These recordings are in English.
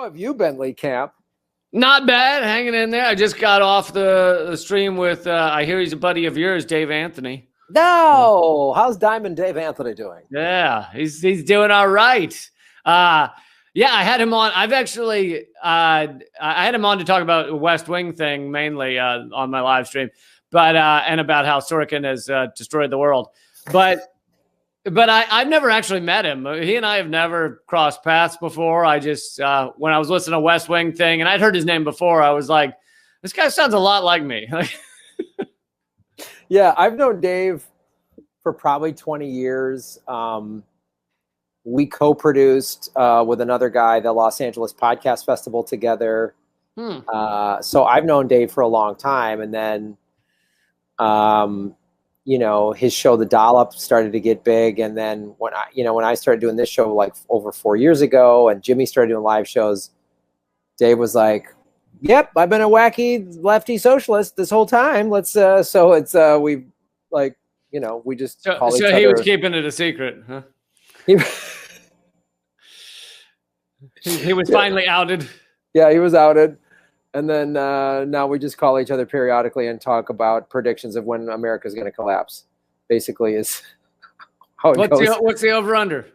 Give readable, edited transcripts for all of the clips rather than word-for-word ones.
have you been, Lee Camp? Not bad, hanging in there. I just got off the stream with, I hear he's a buddy of yours, Dave Anthony. No, how's Diamond Dave Anthony doing? Yeah, he's doing all right. Yeah, I had him on. I've actually, I had him on to talk about the West Wing thing mainly on my live stream, but and about how Sorkin has destroyed the world. But I've never actually met him. He and I have never crossed paths before. I just, when I was listening to West Wing thing, and I'd heard his name before, I was like, this guy sounds a lot like me. Yeah, I've known Dave for probably 20 years. We co-produced with another guy the Los Angeles Podcast Festival together. So I've known Dave for a long time. And then, you know, his show, The Dollop, started to get big. And then when I started doing this show like over 4 years ago, and Jimmy started doing live shows, Dave was like, "Yep, I've been a wacky lefty socialist this whole time. Let's." So it's we like, you know, we just call each other. So he was keeping it a secret, huh? He was finally outed. Yeah, he was outed. And then now we just call each other periodically and talk about predictions of when America's going to collapse. Basically, is how it goes. What's the over under?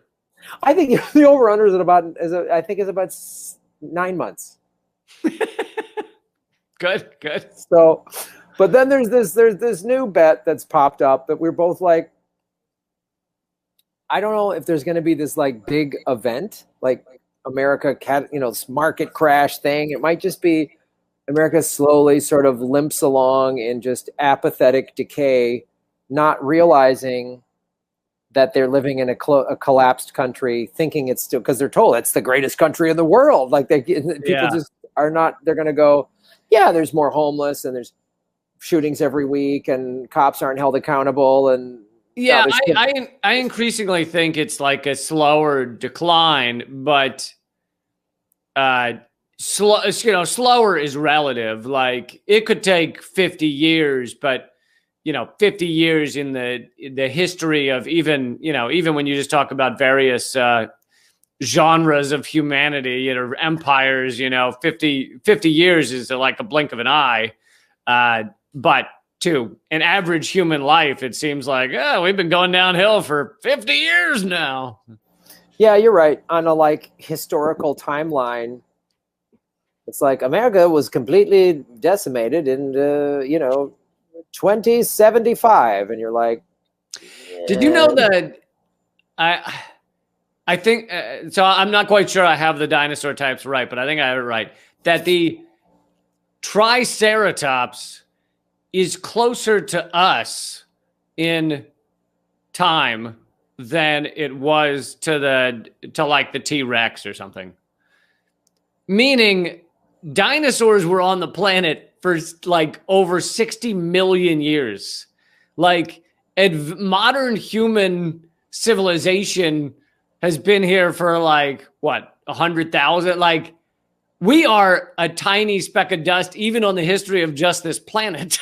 I think the over under is about 9 months. Good. So, but then there's this new bet that's popped up that we're both like, I don't know if there's going to be this like big event like America, this market crash thing. It might just be America slowly sort of limps along in just apathetic decay, not realizing that they're living in a collapsed country, thinking it's still, because they're told it's the greatest country in the world. Like people just are not. They're going to go, yeah, there's more homeless and there's shootings every week and cops aren't held accountable and. Yeah, I increasingly think it's like a slower decline, but slower is relative. Like it could take 50 years, but 50 years in the history of even when you just talk about various genres of humanity, empires, 50 years is like a blink of an eye, but to an average human life, it seems like, we've been going downhill for 50 years now. Yeah, you're right. On a like historical timeline, it's like America was completely decimated in 2075, and you're like, did you know that? I think so. I'm not quite sure I have the dinosaur types right, but I think I have it right. That the Triceratops is closer to us in time than it was to like the T-Rex or something. Meaning dinosaurs were on the planet for like over 60 million years. Like modern human civilization has been here for like, what, 100,000? Like we are a tiny speck of dust, even on the history of just this planet.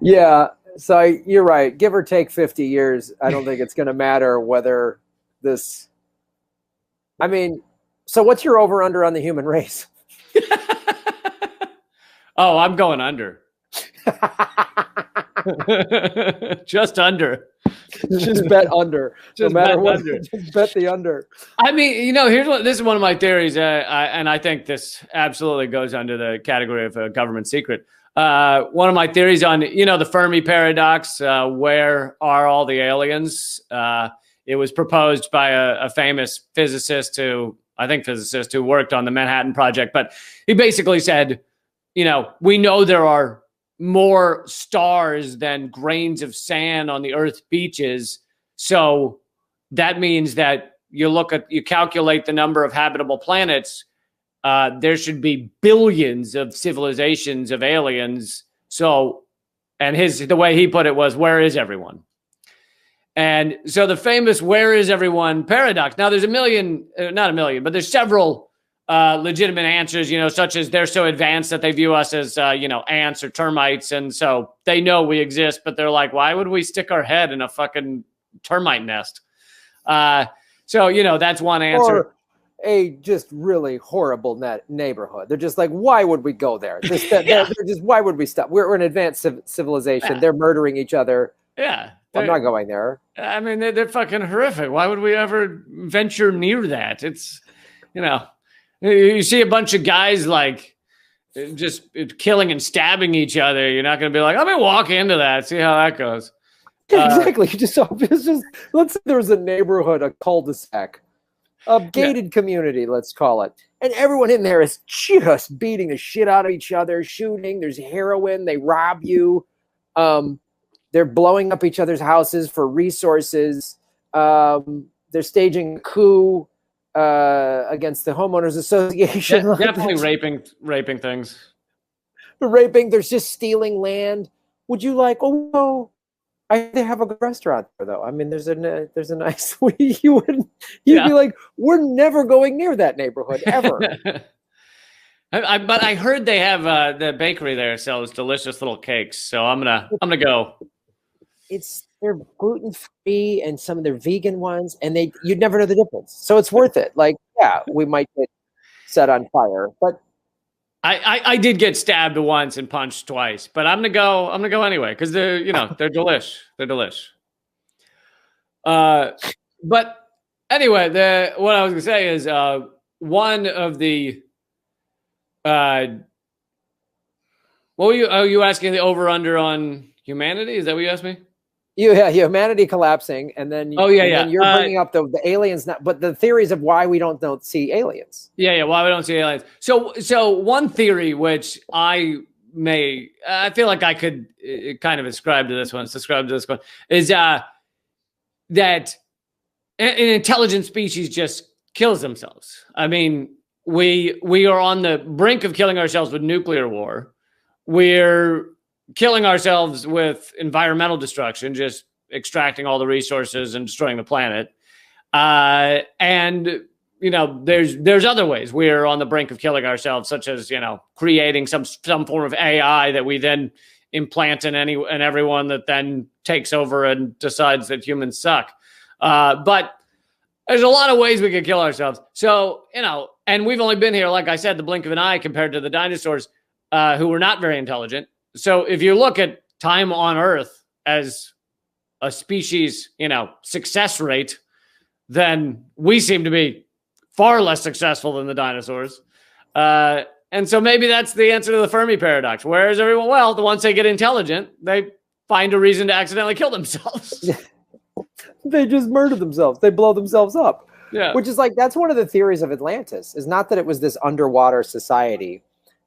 Yeah, so you're right. Give or take 50 years, I don't think it's going to matter whether this. I mean, so what's your over under on the human race? Oh, I'm going under. Just under. Just bet under. Just no matter bet what, under. Just bet the under. I mean, this is one of my theories, and I think this absolutely goes under the category of a government secret. One of my theories on, the Fermi paradox, where are all the aliens? It was proposed by a famous physicist who worked on the Manhattan Project. But he basically said, we know there are more stars than grains of sand on the Earth's beaches. So that means that you calculate the number of habitable planets. There should be billions of civilizations of aliens. So, and the way he put it was, where is everyone? And so the famous where is everyone paradox. Now there's not a million, but there's several legitimate answers, such as they're so advanced that they view us as, ants or termites. And so they know we exist, but they're like, why would we stick our head in a fucking termite nest? So, that's one answer. a just really horrible neighborhood. They're just like, why would we go there? They're just, why would we stop? We're an advanced civilization. Yeah. They're murdering each other. Yeah. I'm not going there. I mean, they're fucking horrific. Why would we ever venture near that? It's, you see a bunch of guys like just killing and stabbing each other. You're not going to be like, let me walk into that, see how that goes. Exactly. Let's say there's a neighborhood, a cul-de-sac, a gated community, let's call it. And everyone in there is just beating the shit out of each other, shooting. There's heroin. They rob you. They're blowing up each other's houses for resources. They're staging a coup against the homeowners association. Yeah, definitely raping things. There's just stealing land. Would you like, they have a good restaurant there, though. I mean, there's a nice. You'd be like, we're never going near that neighborhood ever. But I heard they have the bakery there sells delicious little cakes, so I'm gonna go. They're gluten free and some of their vegan ones, and you'd never know the difference. So it's worth it. Like, yeah, we might get set on fire, but. I did get stabbed once and punched twice, but I'm gonna go anyway because they're they're delish. They're delish. But anyway, what I was gonna say is one of the what were you asking the over under on humanity? Is that what you asked me? Yeah, humanity collapsing, and then then you're bringing up the aliens, but the theories of why we don't see aliens. Yeah, why we don't see aliens. So one theory, which I feel like I could kind of subscribe to this one, is that an intelligent species just kills themselves. I mean, we are on the brink of killing ourselves with nuclear war. We're killing ourselves with environmental destruction, just extracting all the resources and destroying the planet. And there's other ways we're on the brink of killing ourselves, such as creating some form of AI that we then implant in everyone that then takes over and decides that humans suck. But there's a lot of ways we could kill ourselves. So and we've only been here, like I said, the blink of an eye compared to the dinosaurs, who were not very intelligent. So if you look at time on Earth as a species, success rate, then we seem to be far less successful than the dinosaurs. And so maybe that's the answer to the Fermi paradox. Where is everyone? Well, the ones that get intelligent, they find a reason to accidentally kill themselves. They just murder themselves. They blow themselves up. Yeah. Which is that's one of the theories of Atlantis, is not that it was this underwater society,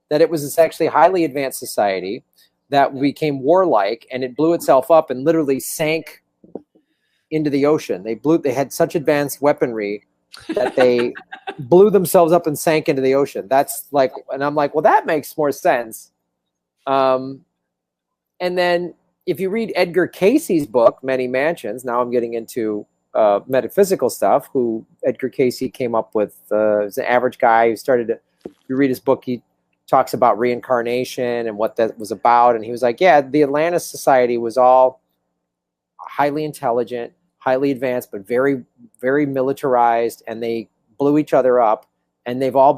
that it was this actually highly advanced society that became warlike, and it blew itself up and literally sank into the ocean. They had such advanced weaponry that they blew themselves up and sank into the ocean. That's and I'm like, well, that makes more sense. And then if you read Edgar Casey's book, Many Mansions, now I'm getting into metaphysical stuff, who Edgar Casey came up with, is an average guy who started if you read his book, he talks about reincarnation and what that was about. And he was like, yeah, the Atlantis society was all highly intelligent, highly advanced, but very, very militarized. And they blew each other up, and they all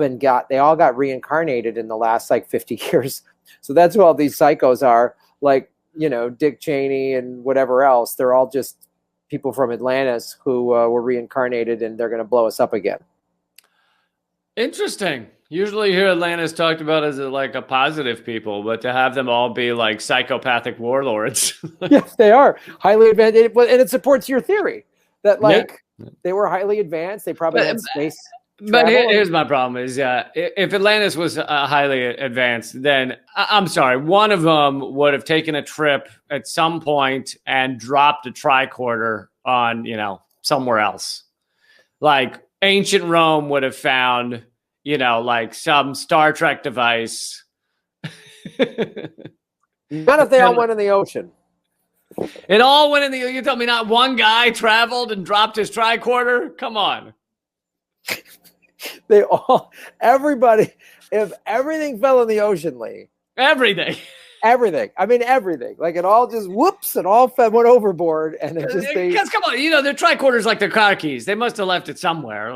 got reincarnated in the last 50 years. So that's who all these psychos are, Dick Cheney and whatever else. They're all just people from Atlantis who were reincarnated, and they're going to blow us up again. Interesting. Usually you hear Atlantis talked about as a positive people, but to have them all be psychopathic warlords. Yes, they are highly advanced. And it supports your theory that they were highly advanced. They probably had space. But here's my problem is if Atlantis was highly advanced, then I'm sorry, one of them would have taken a trip at some point and dropped a tricorder on, somewhere else. Ancient Rome would have found some Star Trek device. Not if they all went in the ocean. It all went in the. You tell me not one guy traveled and dropped his tricorder? Come on. Everybody. If everything fell in the ocean, Lee. Everything. I mean, everything. It all just whoops, it all went overboard, and it just. Because come on, their tricorders like their car keys. They must have left it somewhere.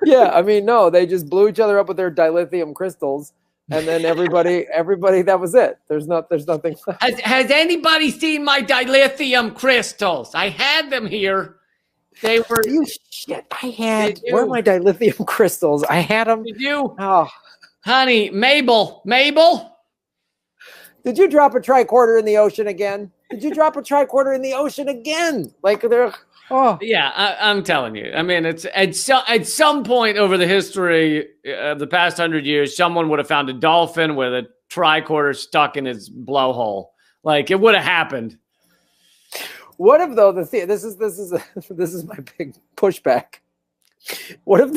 Yeah, I mean, no, they just blew each other up with their dilithium crystals, and then everybody, that was it. There's nothing left. Has anybody seen my dilithium crystals? I had them here. They were shit. Where are my dilithium crystals? I had them. Did you? Oh, honey, Mabel. Did you drop a tricorder in the ocean again? Like they're. Oh. Yeah, I'm telling you. I mean, it's at some point over the history of the past 100 years, someone would have found a dolphin with a tricorder stuck in its blowhole. Like it would have happened. What if though this is my big pushback? What if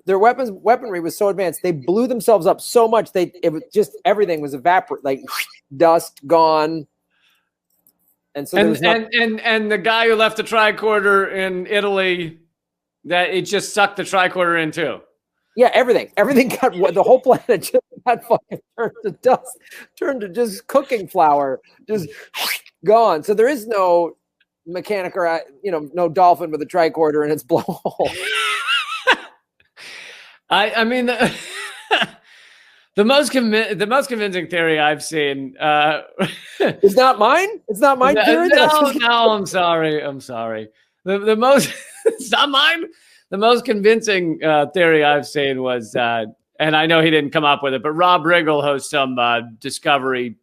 their weaponry was so advanced they blew themselves up so much it was just everything was evaporate, like dust gone. And so and the guy who left the tricorder in Italy, that it just sucked the tricorder in too. Yeah, everything got, the whole planet just got fucking turned to dust, turned to just cooking flour, just gone. So there is no mechanic or no dolphin with a tricorder in its blowhole. I mean the most convincing theory I've seen it's not mine. It's not my theory. No, I'm sorry. The most it's not mine. The most convincing theory I've seen was, and I know he didn't come up with it, but Rob Riggle hosts some Discovery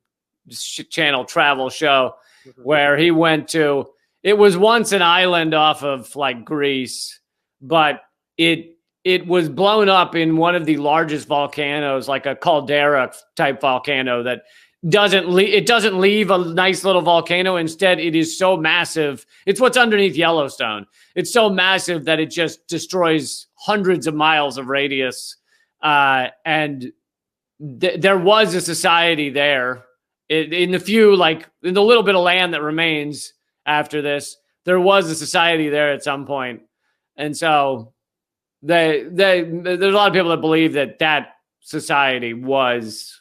Channel travel show where he went to. It was once an island off of like Greece, but it was blown up in one of the largest volcanoes, like a caldera type volcano that doesn't leave a nice little volcano. Instead, it is so massive. It's what's underneath Yellowstone. It's so massive that it just destroys hundreds of miles of radius. And there was a society there in the little bit of land that remains after this. There was a society there at some point. And so there's a lot of people that believe that society was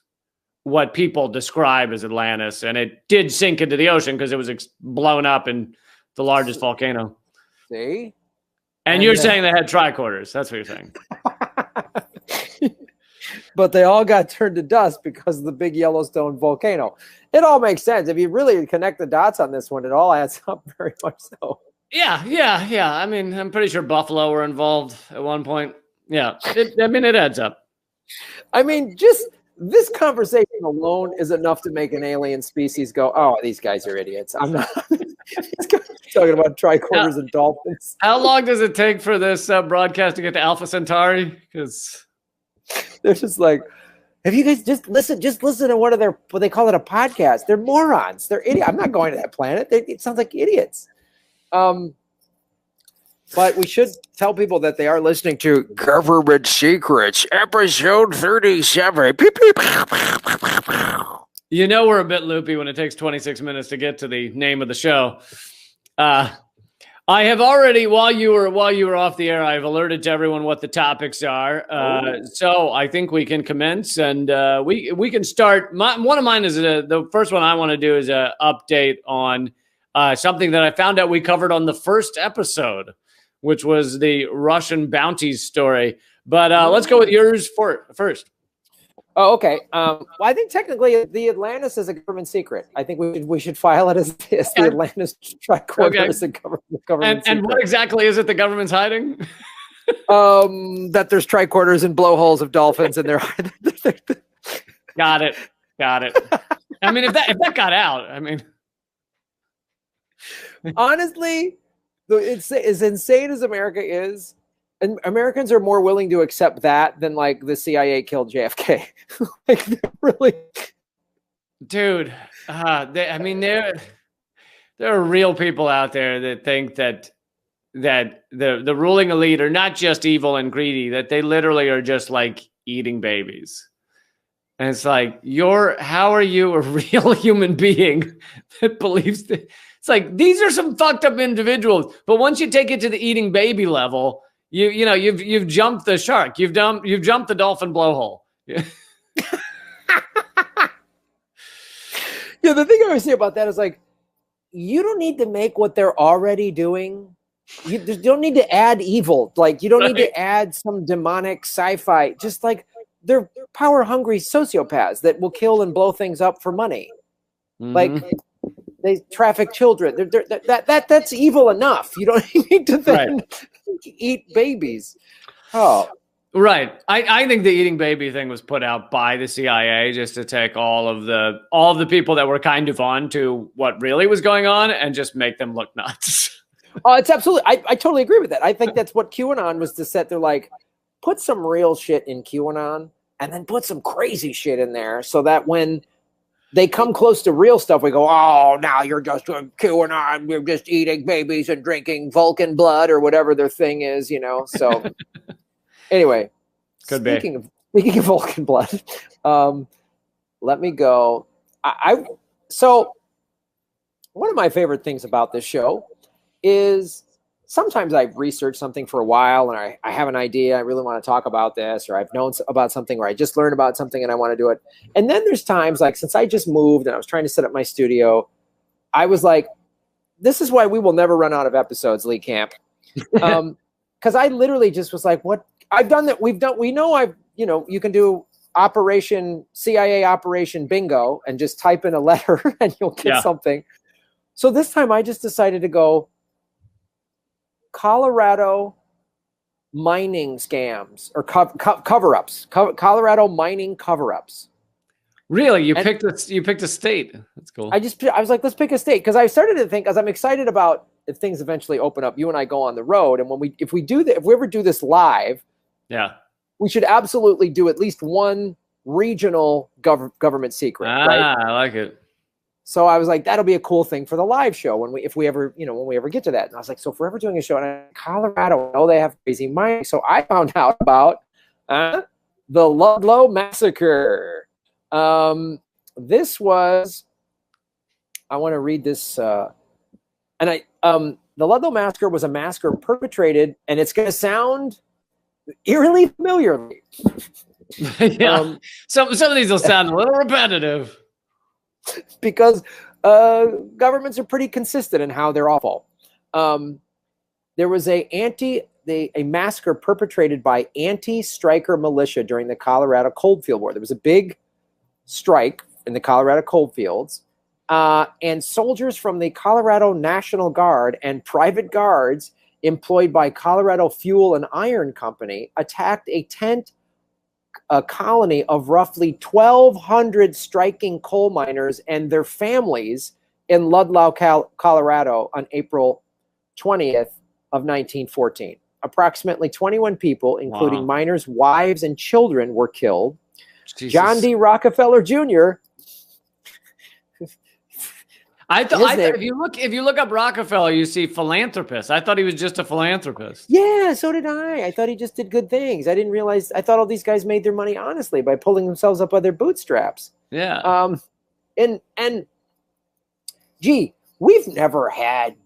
what people describe as Atlantis, and it did sink into the ocean because it was blown up in the largest volcano. See? And you're saying they had tricorders. That's what you're saying. But they all got turned to dust because of the big Yellowstone volcano. It all makes sense. If you really connect the dots on this one, it all adds up very much so. Yeah. I mean, I'm pretty sure Buffalo were involved at one point. Yeah. It adds up. I mean, just this conversation alone is enough to make an alien species go, oh, these guys are idiots. I'm not talking about tricorders and dolphins. How long does it take for this broadcast to get to Alpha Centauri? Because they're just like, have you guys just listen to one of their, what they call it, a podcast. They're morons. They're idiots. I'm not going to that planet. It sounds like idiots. But we should tell people that they are listening to Government Secrets, episode 37. You know we're a bit loopy when it takes 26 minutes to get to the name of the show. I have already, while you were off the air, I've alerted to everyone what the topics are. So I think we can commence, and we can start. One of mine is the first one I want to do is an update on something that I found out we covered on the first episode, which was the Russian bounties story. But let's go with yours first. Oh, okay. Well, I think technically the Atlantis is a government secret. I think we should file it as the Atlantis tricorder as a government secret. And what exactly is it the government's hiding? That there's tricorders and blowholes of dolphins in there. Got it. I mean, if that got out, I mean, honestly, it's as insane as America is, and Americans are more willing to accept that than like the CIA killed JFK. Like they're really, dude. There are real people out there that think that the ruling elite are not just evil and greedy; that they literally are just like eating babies. And it's like, how are you a real human being that believes that? It's like, these are some fucked up individuals. But once you take it to the eating baby level, you've jumped the shark. You've jumped the dolphin blowhole. Yeah. Yeah, the thing I always say about that is like, you don't need to make what they're already doing. You don't need to add evil. Like, you don't need to add some demonic sci-fi. Just like, they're power-hungry sociopaths that will kill and blow things up for money. Like, they traffic children. That's evil enough. You don't need to then eat babies. Oh, right. I think the eating baby thing was put out by the CIA just to take all of the people that were kind of on to what really was going on and just make them look nuts. Oh, it's absolutely. I totally agree with that. I think that's what QAnon was to set. They're like, put some real shit in QAnon and then put some crazy shit in there so that when they come close to real stuff, we go, oh, now you're just doing QAnon. You're just eating babies and drinking Vulcan blood or whatever their thing is, you know? So anyway, speaking of Vulcan blood, let me go. So one of my favorite things about this show is sometimes I've researched something for a while and I have an idea. I really want to talk about this, or I've known about something, or I just learned about something and I want to do it. And then there's times, like, since I just moved and I was trying to set up my studio, I was like, this is why we will never run out of episodes, Lee Camp. Because I literally just was like, what I've done that we know, you can do CIA Operation Bingo and just type in a letter and you'll get something. So this time I just decided to go Colorado mining scams or cover-ups. Colorado mining cover-ups. Really? You picked a state. That's cool. I was like, let's pick a state, because I started to think, as I'm excited about if things eventually open up, you and I go on the road, and if we ever do this live, we should absolutely do at least one regional government secret. Right? I like it. So I was like, that'll be a cool thing for the live show if we ever get to that. And I was like, so if we're ever doing a show in Colorado, I know they have crazy mining. So I found out about the Ludlow Massacre. This was, I want to read this, the Ludlow Massacre was a massacre perpetrated, and it's going to sound eerily familiar. Some of these will sound a little repetitive. Because governments are pretty consistent in how they're awful. There was a massacre perpetrated by anti-striker militia during the Colorado Coalfield War. There was a big strike in the Colorado coalfields, and soldiers from the Colorado National Guard and private guards employed by Colorado Fuel and Iron Company attacked a colony of roughly 1,200 striking coal miners and their families in Ludlow, Colorado on April 20th of 1914. Approximately 21 people, including miners' wives and children, were killed. Jesus. John D. Rockefeller Jr. If you look up Rockefeller, you see philanthropist. I thought he was just a philanthropist. Yeah, so did I. I thought he just did good things. I didn't realize. I thought all these guys made their money honestly by pulling themselves up by their bootstraps. Yeah. And gee, we've never had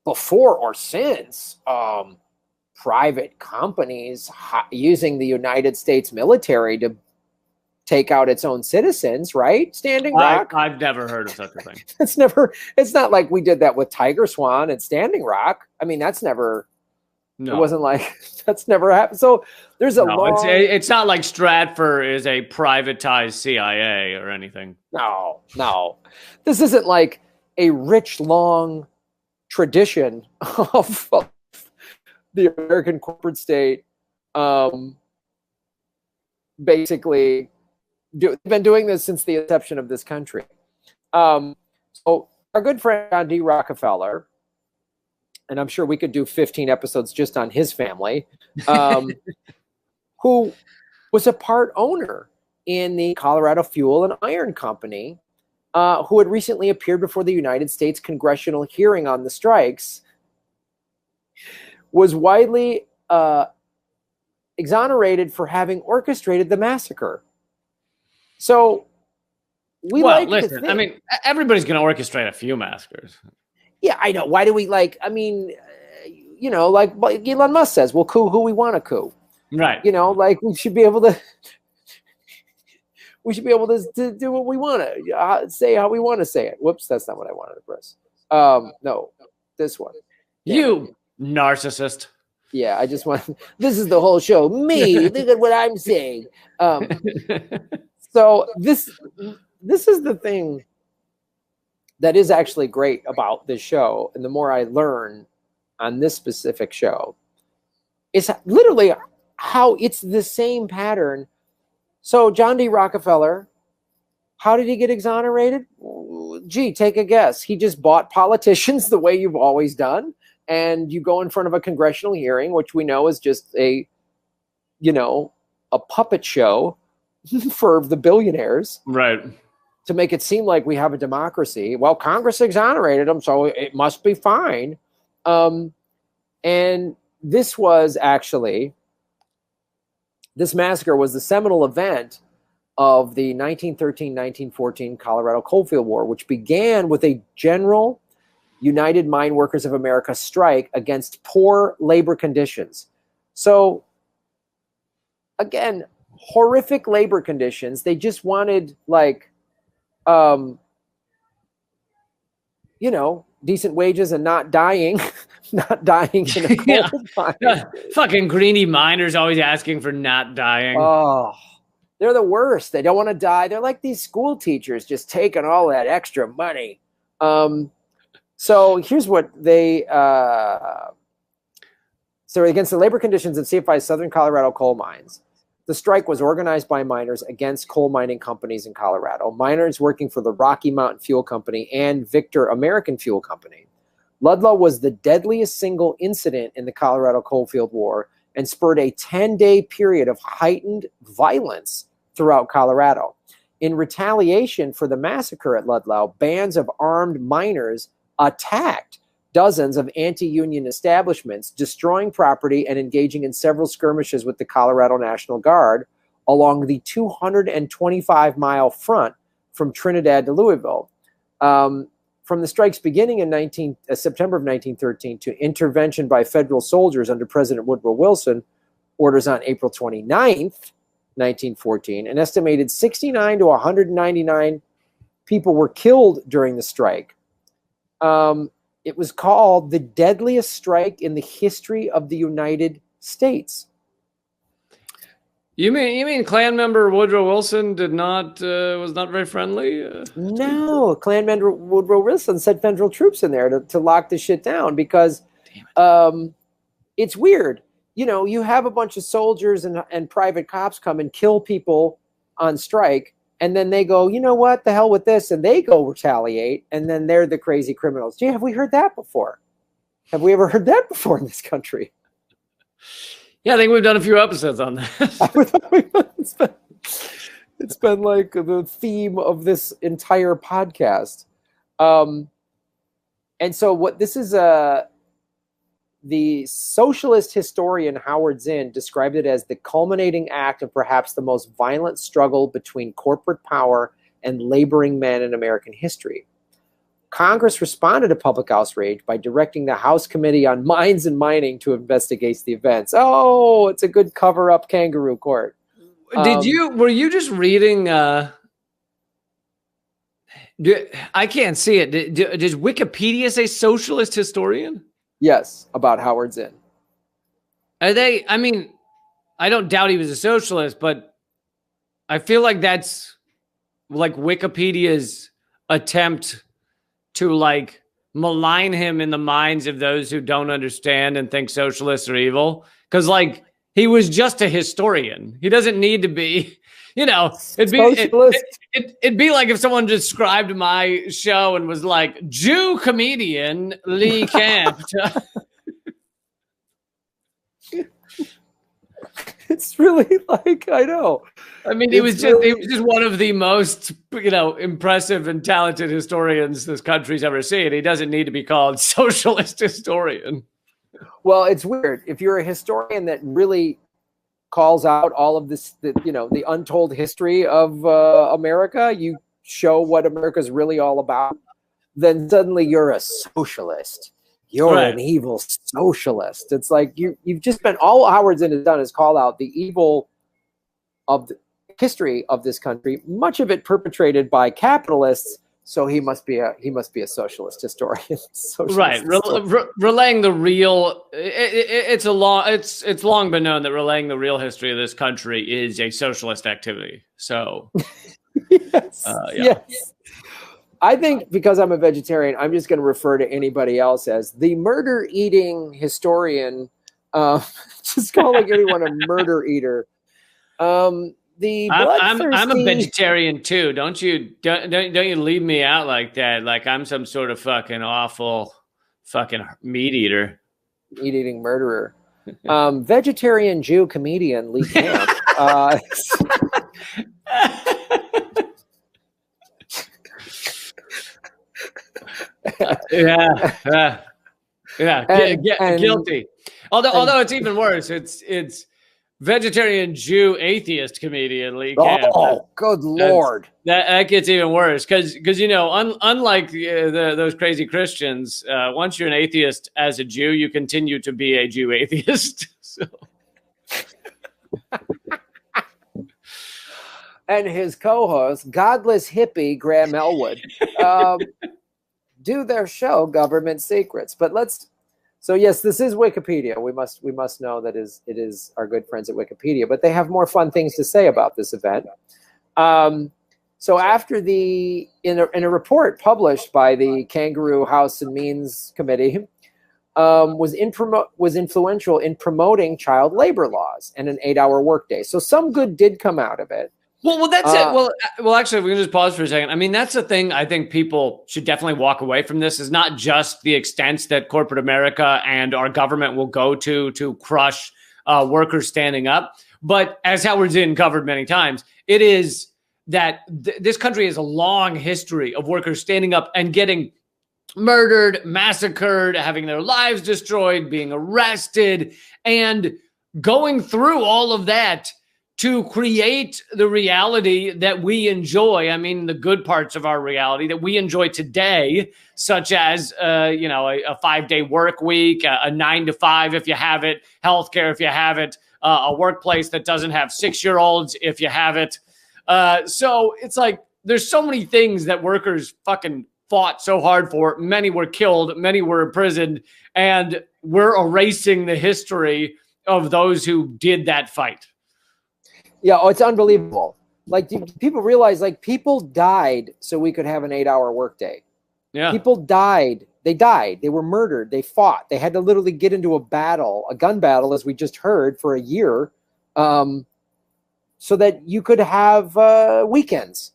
before or since private companies using the United States military to take out its own citizens, right? Standing Rock. I've never heard of such a thing. It's not like we did that with Tiger Swan and Standing Rock. I mean, that's never. No. It wasn't like that's never happened. So there's it's not like Stratford is a privatized CIA or anything. No. This isn't like a rich, long tradition of the American corporate state. Basically, they've been doing this since the inception of this country. So our good friend John D. Rockefeller, and I'm sure we could do 15 episodes just on his family, who was a part owner in the Colorado Fuel and Iron Company, who had recently appeared before the United States congressional hearing on the strikes, was widely exonerated for having orchestrated the massacre. So listen, I mean, everybody's going to orchestrate a few massacres. Yeah, I know. Why do we like Elon Musk says, we'll coup who we want to coup. Right. Like we should be able to We should be able to do what we want to say, how we want to say it. Whoops, that's not what I wanted to press. No, this one. You narcissist. Yeah, I just want. This is the whole show. Me, look at what I'm saying. So this is the thing that is actually great about this show, and the more I learn on this specific show, it's literally how it's the same pattern. So John D. Rockefeller, how did he get exonerated? Gee, take a guess. He just bought politicians the way you've always done, and you go in front of a congressional hearing, which we know is just a puppet show for the billionaires. Right. To make it seem like we have a democracy. Well, Congress exonerated him, so it must be fine. And this massacre was the seminal event of the 1913-1914 Colorado Coalfield War, which began with a general United Mine Workers of America strike against poor labor conditions. So, again, horrific labor conditions. They just wanted, decent wages and not dying, not dying in a cold mine. Fucking greeny miners always asking for not dying. Oh, they're the worst. They don't want to die. They're like these school teachers just taking all that extra money. So here's what they, so against the labor conditions in CFI's Southern Colorado coal mines. The strike was organized by miners against coal mining companies in Colorado, miners working for the Rocky Mountain Fuel Company and Victor American Fuel Company. Ludlow was the deadliest single incident in the Colorado Coalfield War and spurred a 10-day period of heightened violence throughout Colorado. In retaliation for the massacre at Ludlow, bands of armed miners attacked dozens of anti-union establishments, destroying property and engaging in several skirmishes with the Colorado National Guard along the 225-mile front from Trinidad to Louisville. From the strike's beginning in September of 1913 to intervention by federal soldiers under President Woodrow Wilson, orders on April 29th, 1914, an estimated 69 to 199 people were killed during the strike. It was called the deadliest strike in the history of the United States. You mean Klan member Woodrow Wilson was not very friendly? No, Klan member Woodrow Wilson sent federal troops in there to lock this shit down because it's weird. You have a bunch of soldiers and private cops come and kill people on strike. And then they go, you know what, the hell with this. And they go retaliate. And then they're the crazy criminals. Gee, have we heard that before? Have we ever heard that before in this country? Yeah, I think we've done a few episodes on that. It's been like the theme of this entire podcast. And so what this is, the socialist historian Howard Zinn described it as the culminating act of perhaps the most violent struggle between corporate power and laboring men in American history. Congress responded to public outrage by directing the House Committee on Mines and Mining to investigate the events. Oh, it's a good cover-up kangaroo court. Were you just reading? I can't see it. Does Wikipedia say socialist historian? Yes, about Howard Zinn. Are they? I mean, I don't doubt he was a socialist, but I feel like that's like Wikipedia's attempt to malign him in the minds of those who don't understand and think socialists are evil. Because he was just a historian. He doesn't need to be. It'd be like if someone described my show and was like, Jew comedian Lee Camp. It's really I know. I mean, he was just one of the most, impressive and talented historians this country's ever seen. He doesn't need to be called socialist historian. Well, it's weird. If you're a historian that really calls out all of this, the untold history of America, you show what America's really all about, then suddenly you're a socialist. You're an evil socialist. It's like you've just been, all Howard Zinn has done is call out the evil of history of this country, much of it perpetrated by capitalists. So he must be a socialist historian. Right, relaying the real. It's long been known that relaying the real history of this country is a socialist activity. So, yes, yes. I think because I'm a vegetarian, I'm just going to refer to anybody else as the murder-eating historian. Just calling anyone a murder eater. I'm a vegetarian too. Don't you leave me out like that? Like I'm some sort of fucking awful fucking meat eater, meat-eating murderer. Vegetarian Jew comedian Lee Camp. Guilty. Although it's even worse. It's vegetarian Jew atheist comedian Lee Camp. Oh, good Lord! That gets even worse because unlike those crazy Christians, once you're an atheist as a Jew, you continue to be a Jew atheist. So. And his co-host, godless hippie Graham Elwood, do their show Government Secrets. But so yes, this is Wikipedia. We must know that it is our good friends at Wikipedia, but they have more fun things to say about this event. So after in a report published by the Kangaroo House and Means Committee, was influential in promoting child labor laws and an 8-hour workday. So some good did come out of it. Well, that's it. Well, actually, we can just pause for a second. I mean, that's the thing. I think people should definitely walk away from this is not just the extent that corporate America and our government will go to crush workers standing up, but as Howard Zinn covered many times, it is that this country has a long history of workers standing up and getting murdered, massacred, having their lives destroyed, being arrested, and going through all of that to create the reality that we enjoy. I mean, the good parts of our reality that we enjoy today, such as, a 5-day work week, a 9 to 5 if you have it, healthcare if you have it, a workplace that doesn't have 6-year-olds if you have it. So it's like there's so many things that workers fucking fought so hard for. Many were killed, many were imprisoned, and we're erasing the history of those who did that fight. Yeah, it's unbelievable. Like, do people realize, like, people died so we could have an 8-hour workday. Yeah. People died. They died. They were murdered. They fought. They had to literally get into a gun battle, as we just heard, for a year, so that you could have weekends.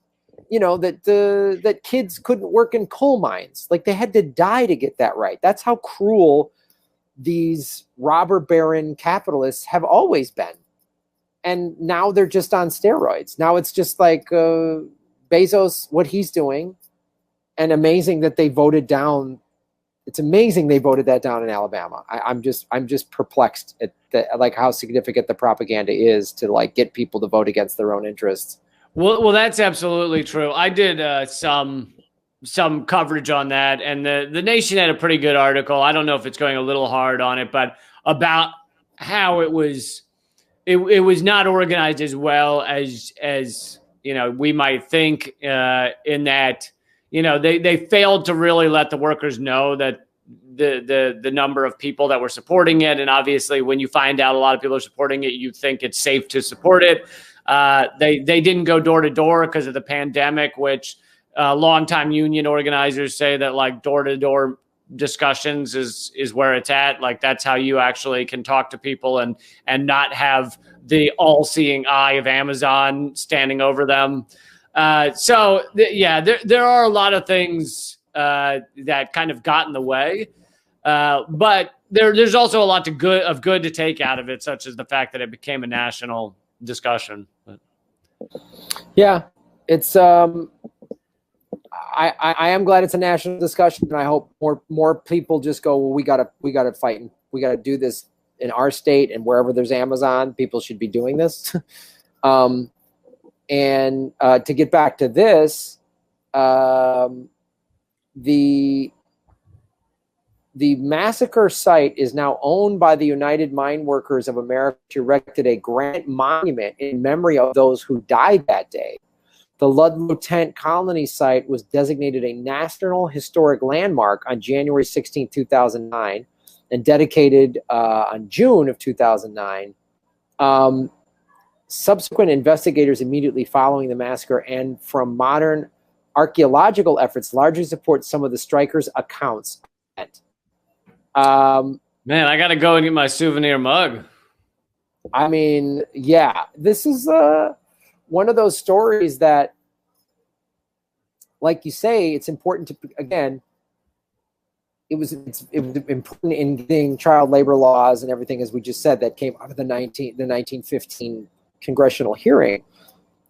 That kids couldn't work in coal mines. Like, they had to die to get that right. That's how cruel these robber baron capitalists have always been. And now they're just on steroids. Now it's just like Bezos, what he's doing, and amazing that they voted down. It's amazing they voted that down in Alabama. I'm just perplexed at how significant the propaganda is to get people to vote against their own interests. Well, that's absolutely true. I did some coverage on that, and the Nation had a pretty good article. I don't know if it's going a little hard on it, but about how it was not organized as well as we might think, in that they failed to really let the workers know that the number of people that were supporting it, and obviously when you find out a lot of people are supporting it, you think it's safe to support it. They didn't go door to door because of the pandemic, which longtime union organizers say that door to door discussions is where it's at. Like, that's how you actually can talk to people and not have the all-seeing eye of Amazon standing over them. There are a lot of things that kind of got in the way, but there's also a lot of good to take out of it, such as the fact that it became a national discussion. Yeah, it's I am glad it's a national discussion, and I hope more people just go, well, we gotta fight, and we gotta do this in our state, and wherever there's Amazon, people should be doing this. And to get back to this, the massacre site is now owned by the United Mine Workers of America, which erected a granite monument in memory of those who died that day. The Ludlow Tent Colony site was designated a National Historic Landmark on January 16, 2009, and dedicated on June of 2009. Subsequent investigators immediately following the massacre and from modern archaeological efforts largely support some of the strikers' accounts. Man, I got to go and get my souvenir mug. I mean, yeah, this is one of those stories that, like you say, it's important to, again, it was important in getting child labor laws and everything, as we just said, that came out of the 1915 congressional hearing.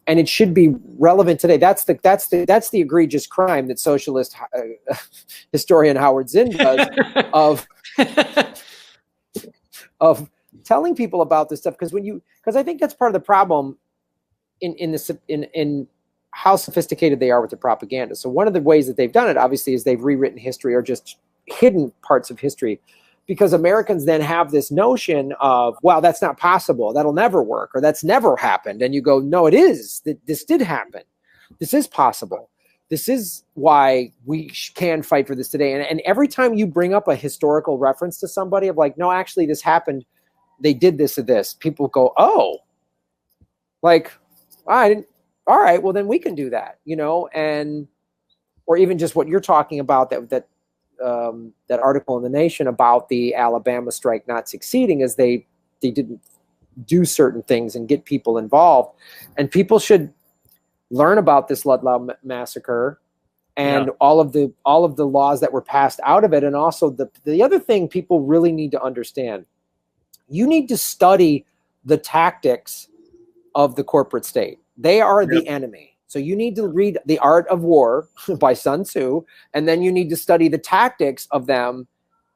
And it should be relevant today. That's the egregious crime that socialist historian Howard Zinn does of telling people about this stuff. Because I think that's part of the problem in how sophisticated they are with the propaganda. So one of the ways that they've done it, obviously, is they've rewritten history or just hidden parts of history, because Americans then have this notion of, well, that's not possible, that'll never work, or that's never happened. And you go, no, it is. This did happen. This is possible. This is why we can fight for this today. And every time you bring up a historical reference to somebody of like, no, actually this happened, they did this or this, people go, oh, like, I didn't, all right, well then we can do that, and, or even just what you're talking about, that article in The Nation about the Alabama strike not succeeding, is they didn't do certain things and get people involved. And people should learn about this Ludlow Massacre and all of the laws that were passed out of it. And also the other thing people really need to understand, you need to study the tactics of the corporate state. They are the enemy. So you need to read The Art of War by Sun Tzu, and then you need to study the tactics of them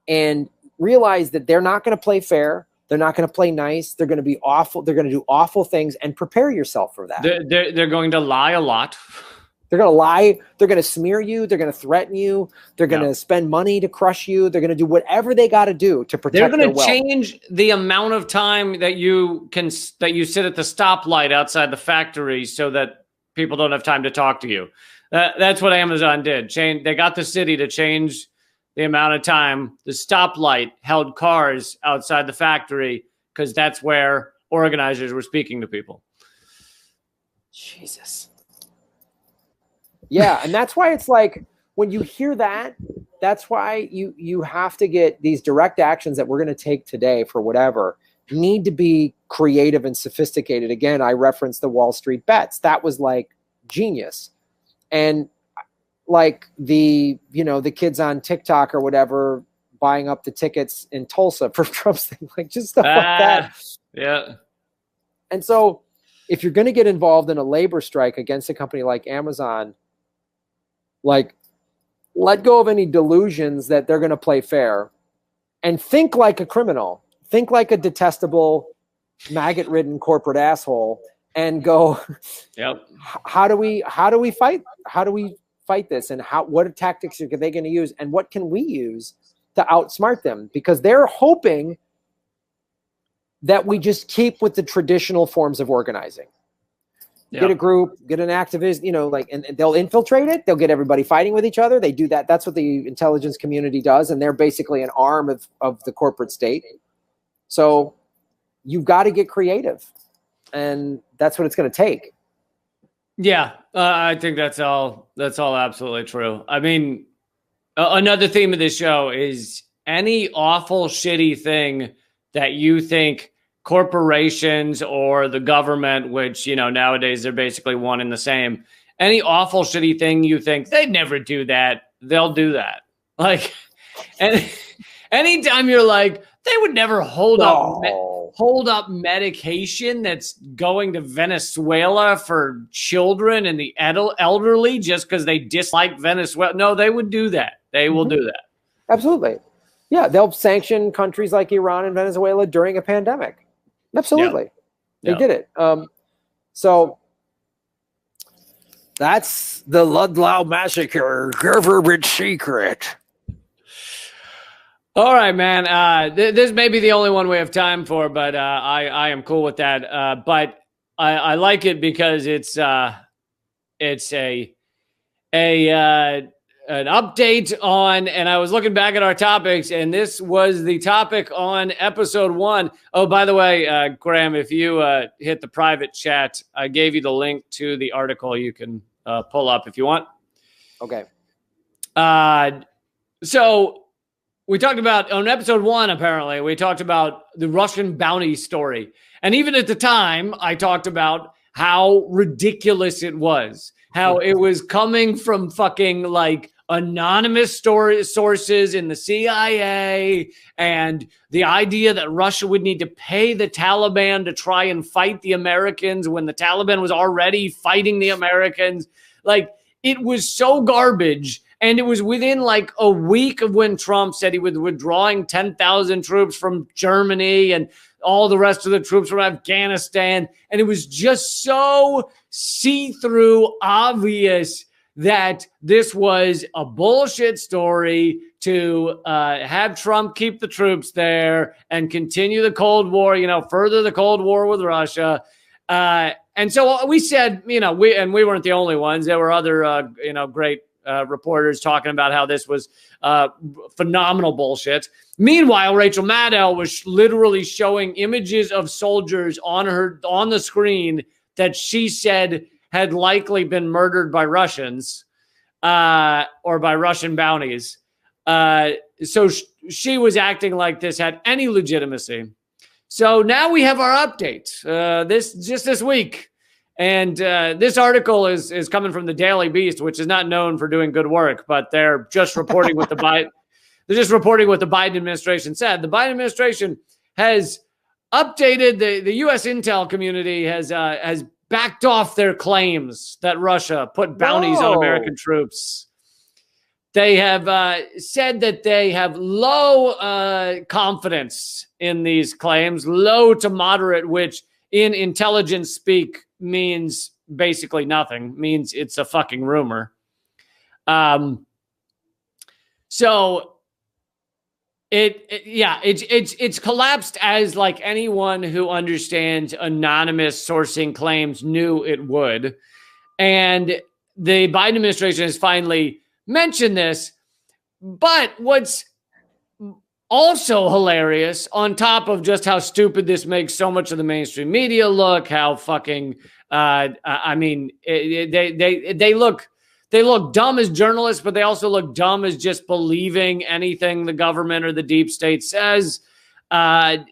and realize that they're not going to play fair. They're not going to play nice. They're going to be awful. They're going to do awful things, and prepare yourself for that. They're going to lie a lot. They're going to lie. They're going to smear you. They're going to threaten you. They're going to spend money to crush you. They're going to do whatever they got to do to protect their wealth. They're going to change the amount of time that you sit at the stoplight outside the factory so that people don't have time to talk to you. That's what Amazon did. They got the city to change the amount of time the stoplight held cars outside the factory, because that's where organizers were speaking to people. Jesus. Yeah, and that's why it's like, when you hear that, that's why you have to get these direct actions that we're going to take today for whatever need to be creative and sophisticated. Again, I referenced the Wall Street bets. That was like genius. And like the kids on TikTok or whatever buying up the tickets in Tulsa for Trump's thing, like just stuff like that. Yeah. And so if you're going to get involved in a labor strike against a company like Amazon, like, let go of any delusions that they're going to play fair, and think like a criminal. Think like a detestable, maggot-ridden corporate asshole, and go, how do we fight? How do we fight this? And what tactics are they going to use? And what can we use to outsmart them? Because they're hoping that we just keep with the traditional forms of organizing. Get a group, get an activist, and they'll infiltrate it. They'll get everybody fighting with each other. They do that. That's what the intelligence community does. And they're basically an arm of the corporate state. So you've got to get creative, and that's what it's going to take. Yeah. I think that's all absolutely true. I mean, another theme of this show is any awful, shitty thing that you think corporations or the government, which, nowadays they're basically one and the same. Any awful, shitty thing you think they'd never do that, they'll do that. Like, and anytime you're like, they would never hold up medication that's going to Venezuela for children and the elderly just because they dislike Venezuela. No, they would do that. They will do that. Absolutely. Yeah, they'll sanction countries like Iran and Venezuela during a pandemic. Absolutely. They did it. So that's the Ludlow Massacre, government secret. All right, man. This may be the only one we have time for, but I am cool with that. But I like it because it's an update on, and I was looking back at our topics, and this was the topic on episode 1. Oh, by the way, Graham, if you hit the private chat, I gave you the link to the article you can pull up if you want. Okay. So we talked about, on episode 1, apparently, we talked about the Russian bounty story. And even at the time, I talked about how ridiculous it was, how it was coming from fucking like anonymous sources in the CIA, and the idea that Russia would need to pay the Taliban to try and fight the Americans when the Taliban was already fighting the Americans. Like, it was so garbage. And it was within like a week of when Trump said he was withdrawing 10,000 troops from Germany and all the rest of the troops from Afghanistan. And it was just so see-through obvious that this was a bullshit story to have Trump keep the troops there and continue the Cold War, further the Cold War with Russia. And so we said, we weren't the only ones. There were other, great reporters talking about how this was phenomenal bullshit. Meanwhile, Rachel Maddow was literally showing images of soldiers on the screen that she said had likely been murdered by Russians or by Russian bounties. So she was acting like this had any legitimacy. So now we have our update this week. And this article is coming from the Daily Beast, which is not known for doing good work, but they're just reporting what the Biden administration said. The Biden administration has updated the U.S. intel community has backed off their claims that Russia put bounties on American troops. They have said that they have low confidence in these claims, low to moderate, which in intelligence speak means basically nothing, means it's a fucking rumor. So it's collapsed as like anyone who understands anonymous sourcing claims knew it would. And the Biden administration has finally mentioned this. But what's also hilarious, on top of just how stupid this makes so much of the mainstream media look, how fucking, they look dumb as journalists, but they also look dumb as just believing anything the government or the deep state says. But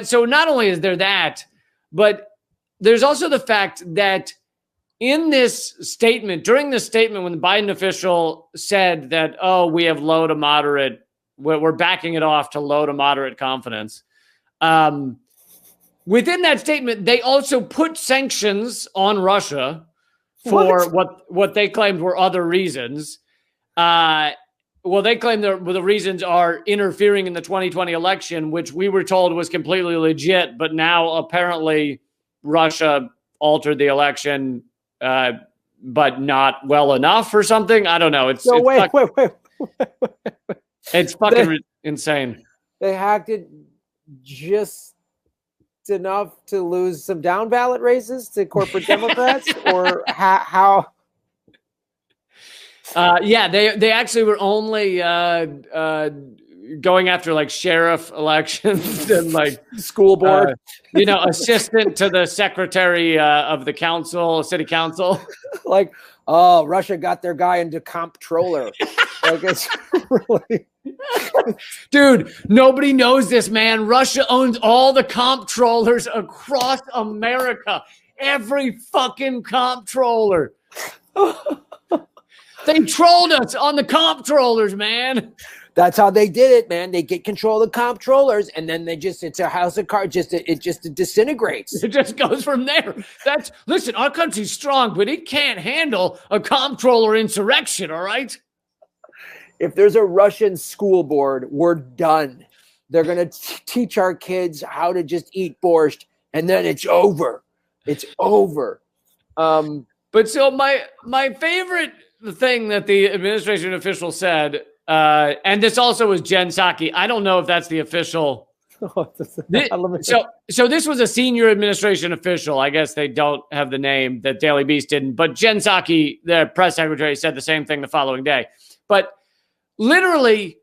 so not only is there that, but there's also the fact that in this statement, during this statement, when the Biden official said that, we have low to moderate, we're backing it off to low to moderate confidence. Within that statement, they also put sanctions on Russia for what they claimed were other reasons. They claim the reasons are interfering in the 2020 election, which we were told was completely legit, but now apparently Russia altered the election, but not well enough or something. I don't know. Wait. It's fucking insane. They hacked it just enough to lose some down ballot races to corporate Democrats, or how? They actually were only going after like sheriff elections and like school board, assistant to the secretary of the city council. Like, oh, Russia got their guy into comptroller. Like, it's really. Dude, nobody knows this, man. Russia owns all the comptrollers across America. Every fucking comptroller. They trolled us on the comptrollers, man. That's how they did it, man. They get control of the comptrollers, and then it's a house of cards. It just disintegrates. It just goes from there. Listen, our country's strong, but it can't handle a comptroller insurrection, all right? If there's a Russian school board, we're done. They're going to teach our kids how to just eat borscht, and then it's over. It's over. But so my favorite thing that the administration official said And this also was Jen Psaki. I don't know if that's the official. So this was a senior administration official. I guess they don't have the name that Daily Beast didn't. But Jen Psaki, their press secretary, said the same thing the following day. But literally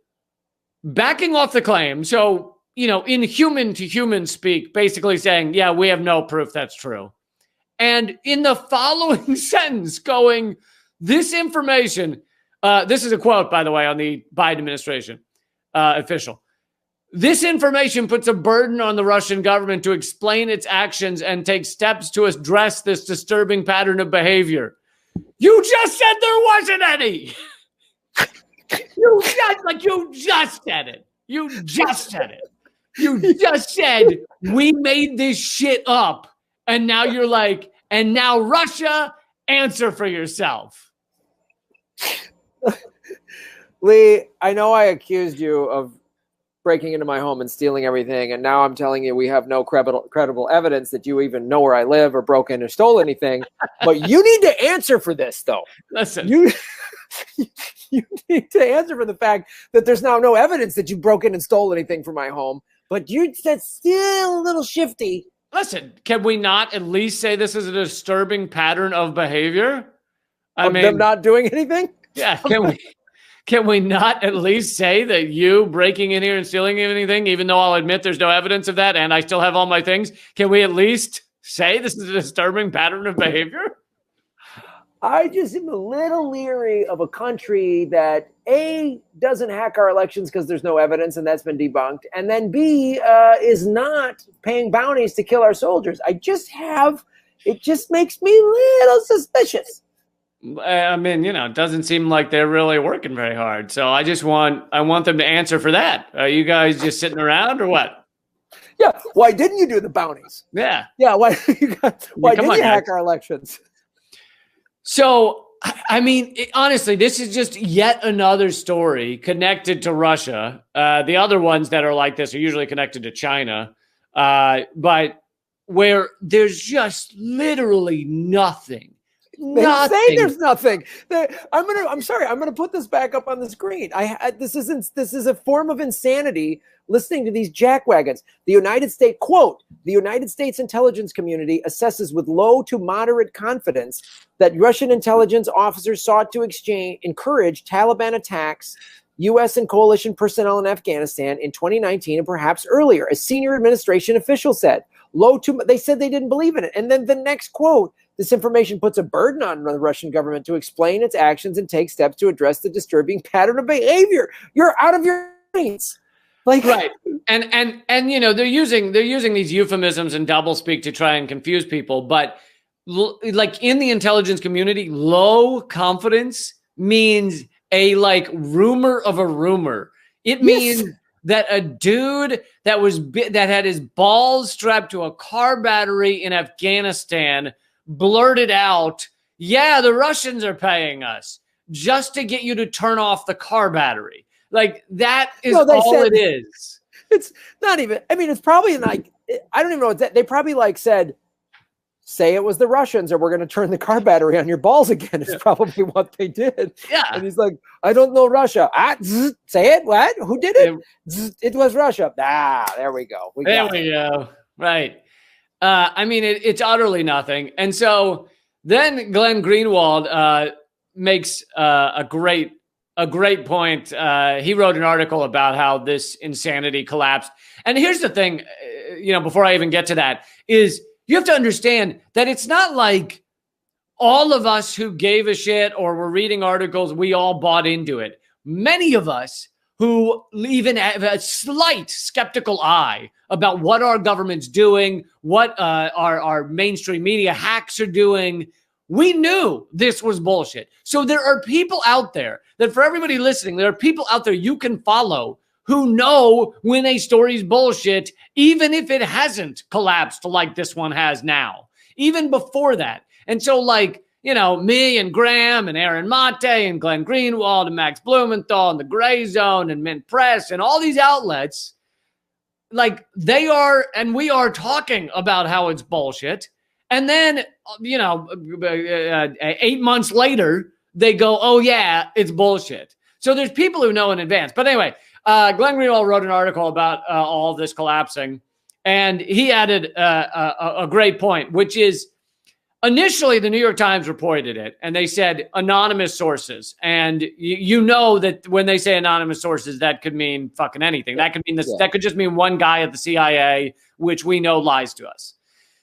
backing off the claim. So, in human to human speak, basically saying, yeah, we have no proof that's true. And in the following sentence going, this information, this is a quote, by the way, on the Biden administration official. This information puts a burden on the Russian government to explain its actions and take steps to address this disturbing pattern of behavior. You just said there wasn't any. You just said it. You just said it. You just said we made this shit up. And now you're like, and now Russia, answer for yourself. Lee, I know I accused you of breaking into my home and stealing everything, and now I'm telling you we have no credible evidence that you even know where I live or broke in or stole anything. But you need to answer for this, though. Listen. You need to answer for the fact that there's now no evidence that you broke in and stole anything from my home, but that's still a little shifty. Listen, can we not at least say this is a disturbing pattern of behavior? I mean, them not doing anything? Yeah, can we not at least say that you breaking in here and stealing anything, even though I'll admit there's no evidence of that and I still have all my things, can we at least say this is a disturbing pattern of behavior? I just am a little leery of a country that A, doesn't hack our elections because there's no evidence and that's been debunked, and then B, is not paying bounties to kill our soldiers. It just makes me a little suspicious. I mean, it doesn't seem like they're really working very hard. So I want them to answer for that. Are you guys just sitting around or what? Yeah. Why didn't you do the bounties? Yeah. Yeah. Why didn't you hack our elections? So, I mean, honestly, this is just yet another story connected to Russia. The other ones that are like this are usually connected to China, but where there's just literally nothing. They say there's nothing. I'm sorry. I'm going to put this back up on the screen. This is a form of insanity. Listening to these jackwagons. The United States, quote, the United States intelligence community assesses with low to moderate confidence that Russian intelligence officers sought to encourage Taliban attacks, U.S. and coalition personnel in Afghanistan in 2019 and perhaps earlier, a senior administration official said. They said they didn't believe in it. And then the next quote, this information puts a burden on the Russian government to explain its actions and take steps to address the disturbing pattern of behavior. You're out of your brains. Right. And they're using these euphemisms and doublespeak to try and confuse people. But like in the intelligence community, low confidence means a rumor of a rumor. It means that a dude that had his balls strapped to a car battery in Afghanistan blurted out, yeah, the Russians are paying us just to get you to turn off the car battery. Like that is all it is. It's not even, I mean, it's probably like, I don't even know what that, they probably said, say it was the Russians or we're going to turn the car battery on your balls again. It's probably what they did. Yeah. And he's like, I don't know Russia. Say it. What? Who did it? It was Russia. There we go. There we go. Right. I mean, it's utterly nothing. And so then Glenn Greenwald makes a great point. He wrote an article about how this insanity collapsed. And here's the thing, before I even get to that, is you have to understand that it's not like all of us who gave a shit or were reading articles, we all bought into it. Many of us who even have a slight skeptical eye about what our government's doing, what our mainstream media hacks are doing, we knew this was bullshit. So there are people out there that, for everybody listening, there are people out there you can follow who know when a story's bullshit, even if it hasn't collapsed like this one has now, even before that. And so me and Graham and Aaron Mate and Glenn Greenwald and Max Blumenthal and the Gray Zone and Mint Press and all these outlets, they are, and we are talking about how it's bullshit. And then, 8 months later, they go, oh yeah, it's bullshit. So there's people who know in advance. But anyway, Glenn Greenwald wrote an article about all of this collapsing, and he added a great point, which is initially the New York Times reported it, and they said anonymous sources. And you know that when they say anonymous sources, that could mean fucking anything. That could mean this. Yeah. That could just mean one guy at the CIA, which we know lies to us.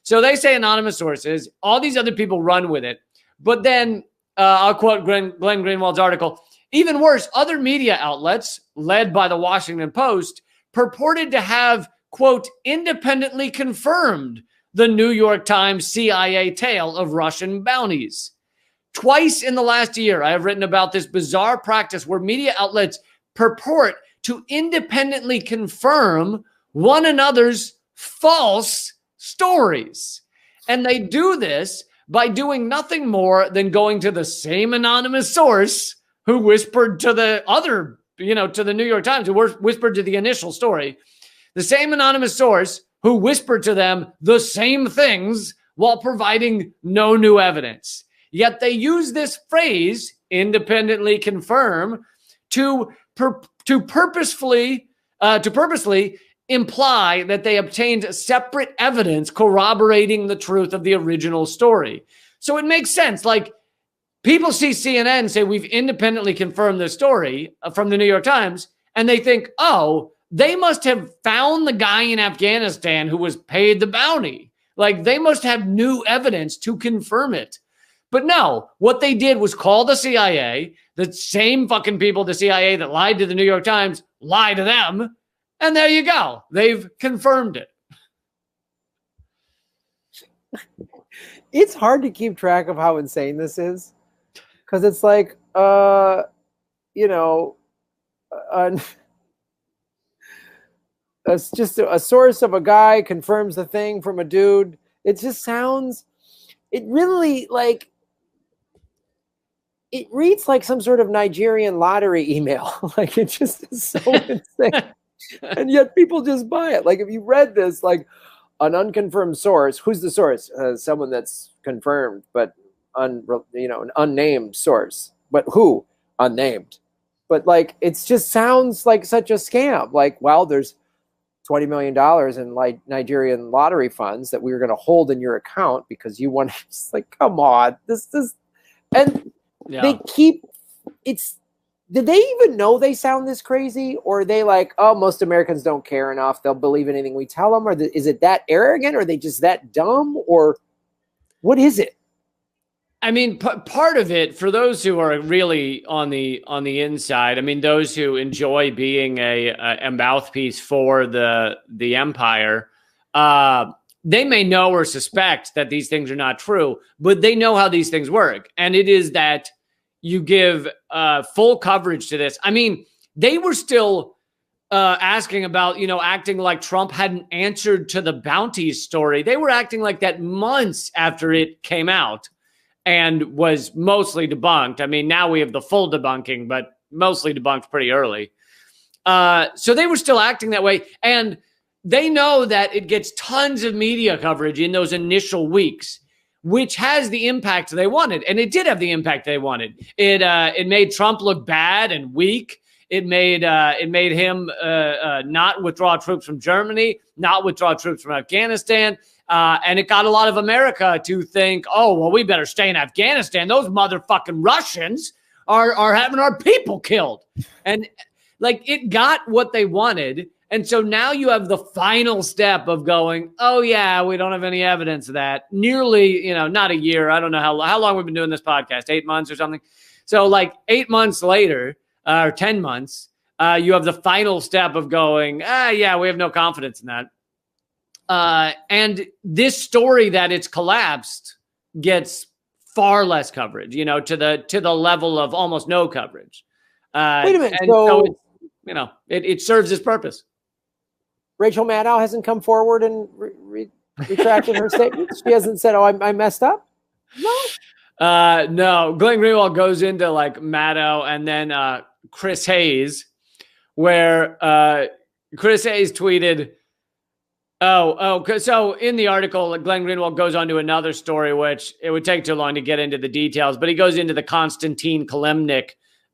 So they say anonymous sources. All these other people run with it. But then I'll quote Glenn Greenwald's article. Even worse, other media outlets, led by the Washington Post, purported to have, quote, independently confirmed the New York Times CIA tale of Russian bounties. Twice in the last year, I have written about this bizarre practice where media outlets purport to independently confirm one another's false stories. And they do this by doing nothing more than going to the same anonymous source who whispered to the other, to the New York Times, who whispered to the initial story, the same anonymous source who whispered to them the same things while providing no new evidence. Yet they use this phrase, independently confirm, to purposefully imply that they obtained separate evidence corroborating the truth of the original story. So it makes sense. Like, people see CNN and say, we've independently confirmed this story from the New York Times, and they think, oh, they must have found the guy in Afghanistan who was paid the bounty. Like, they must have new evidence to confirm it. But no, what they did was call the CIA, the same fucking people, the CIA that lied to the New York Times, lie to them, and there you go. They've confirmed it. It's hard to keep track of how insane this is. Because it's like, it's just a source of a guy confirms the thing from a dude. It just sounds, it really like, it reads like some sort of Nigerian lottery email. Like, it just is so insane. And yet people just buy it. Like, if you read this, like, an unconfirmed source, who's the source? Someone that's confirmed, but an unnamed source. But who? Unnamed. But like, it just sounds like such a scam. Like, well, there's $20 million in like Nigerian lottery funds that we were going to hold in your account because you want. It's like, come on, this is, and they keep. It's. Did they even know they sound this crazy, or are they like, oh, most Americans don't care enough; they'll believe anything we tell them, or is it that arrogant, or are they just that dumb, or what is it? I mean, part of it, for those who are really on the inside, I mean, those who enjoy being a mouthpiece for the empire, they may know or suspect that these things are not true, but they know how these things work. And it is that you give full coverage to this. I mean, they were still asking about, acting like Trump hadn't answered to the Bounties story. They were acting like that months after it came out and was mostly debunked. I mean, now we have the full debunking, but mostly debunked pretty early. So they were still acting that way. And they know that it gets tons of media coverage in those initial weeks, which has the impact they wanted. And it did have the impact they wanted. It made Trump look bad and weak. It made him not withdraw troops from Germany, not withdraw troops from Afghanistan. And it got a lot of America to think, oh, well, we better stay in Afghanistan. Those motherfucking Russians are having our people killed. And like, it got what they wanted. And so now you have the final step of going, oh, yeah, we don't have any evidence of that. Nearly, not a year. I don't know how long we've been doing this podcast, 8 months or something. So like 8 months later, or 10 months, you have the final step of going, yeah, we have no confidence in that. And this story that it's collapsed gets far less coverage, to the level of almost no coverage. Wait a minute. And so it serves its purpose. Rachel Maddow hasn't come forward and retracted her statement. She hasn't said, oh, I messed up. No. No. Glenn Greenwald goes into like Maddow and then Chris Hayes, where Chris Hayes tweeted, so in the article, Glenn Greenwald goes on to another story, which it would take too long to get into the details, but he goes into the Konstantin Kalemnik